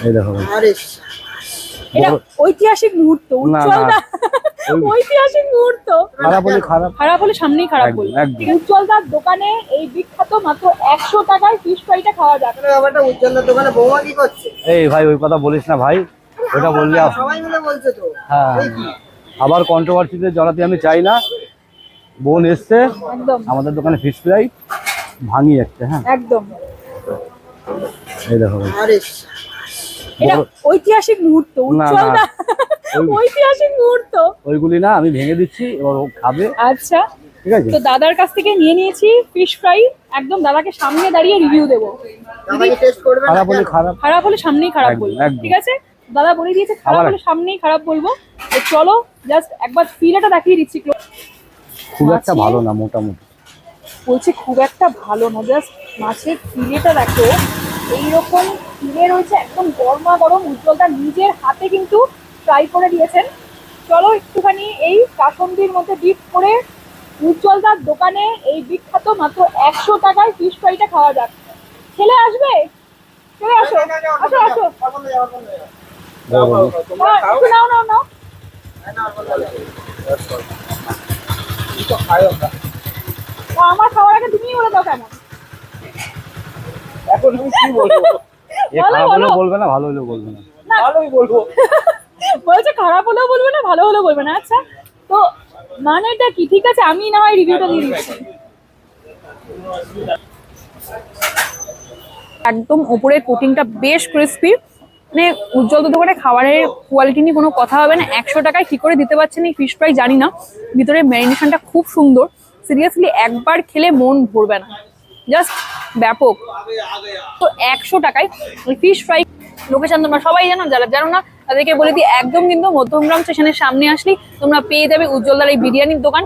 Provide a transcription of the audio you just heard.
এই দেখো এটা ঐতিহাসিক মুহূর্ত, উজ্জ্বলদা ঐতিহাসিক মুহূর্ত। খারাপ হলে খারাপ হলে সামনেই খারাপ বলি। উজ্জ্বলদার দোকানে এই বিখ্যাত মাত্র 100 টাকায় ফিশ ফ্রাইটা খাওয়া যাবে। ব্যাপারটা উজ্জ্বলদার দোকানে বৌমা কি করছে? এই ভাই ওই কথা বলিস না ভাই, ওটা বললে সবাই মিলে বলছে তো। হ্যাঁ আবার কন্ট্রোভার্সিতে জড়াতে আমি চাই না। বোন এসছে একদম আমাদের দোকানে ফিশ ফ্রাই ভাঙি যাচ্ছে। হ্যাঁ একদম এই দেখো আরে এটা ঐতিহাসিক মুহূর্ত, উজ্জ্বলদা ঐতিহাসিক মুহূর্ত। ওইগুলি না আমি ভেঙে দিচ্ছি, এবার ও খাবে। আচ্ছা ঠিক আছে, তো দাদার কাছ থেকে নিয়ে নিয়েছি ফিশ ফ্রাই, একদম দাদাকে সামনে দাঁড়িয়ে রিভিউ দেবো। আমাকে টেস্ট করবে না? খারাপ হলে খারাপ হলে সামনেই খারাপ একদম, বলবো। একদম। ঠিক আছে দাদা বলে দিয়েছে খারাপ আবার হলে সামনেই খারাপ বলবো। তো চলো জাস্ট একবার ফিলেটা দেখিয়ে দিচ্ছি। খুব একটা মাছের- ভালো না, মোটামুটি। বলছে খুব একটা ভালো না, জাস্ট মাছের ফিলেটা দেখো এইরকম ফিলে রয়েছে, একদম গরমা গরম। উজ্জ্বলদা নিজের হাতে কিন্তু ফ্রাই করে দিয়েছেন। চলো একটুখানি এই কাসন্দির মধ্যে ডিপ করে উজ্জ্বলদার দোকানে এই বিখ্যাত মাত্র 100 টাকায় ফিশ ফ্রাইটা খাওয়া যাক। ছেলে আসবে, চলে আসো আসো আসো। হ্যাঁ, একটু নাও নাও নাও। ও, আমার খাওয়ার আগে তুমিই বলে দাও কেমন। এখন আমি কি বলবো? এ বলো, খারাপ হলেও বলো। বলবে না, ভালো হলেও বলবে না। ভালোই বলবো। বলছে খারাপ হলেও বলবে না, ভালো হলেও বলবে না। আচ্ছা তো মানেটা কি? ঠিক আছে আমি না হয় রিভিউটা দিয়ে দিচ্ছি। একদম ওপরের কোটিংটা বেশ ক্রিস্পি, মানে উজ্জ্বলদার দোকানে খাবারের কোয়ালিটি নিয়ে কোনো কথা হবে না। 100 টাকায় কি করে দিতে পারছেন এই ফিশ ফ্রাই জানি না। ভিতরে ম্যারিনেশনটা খুব সুন্দর, সিরিয়াসলি একবার খেলে মন ভরবে না, জাস্ট ব্যাপক। তো 100 টাকায় ফিশ ফ্রাই। লোকেশন তোমরা সবাই জানো, যারা জানো না তাদেরকে বলে দিই, একদম কিন্তু মধ্যমগ্রাম স্টেশনের সামনে আসলেই তোমরা পেয়ে যাবে উজ্জ্বলদার এই বিরিয়ানির দোকান।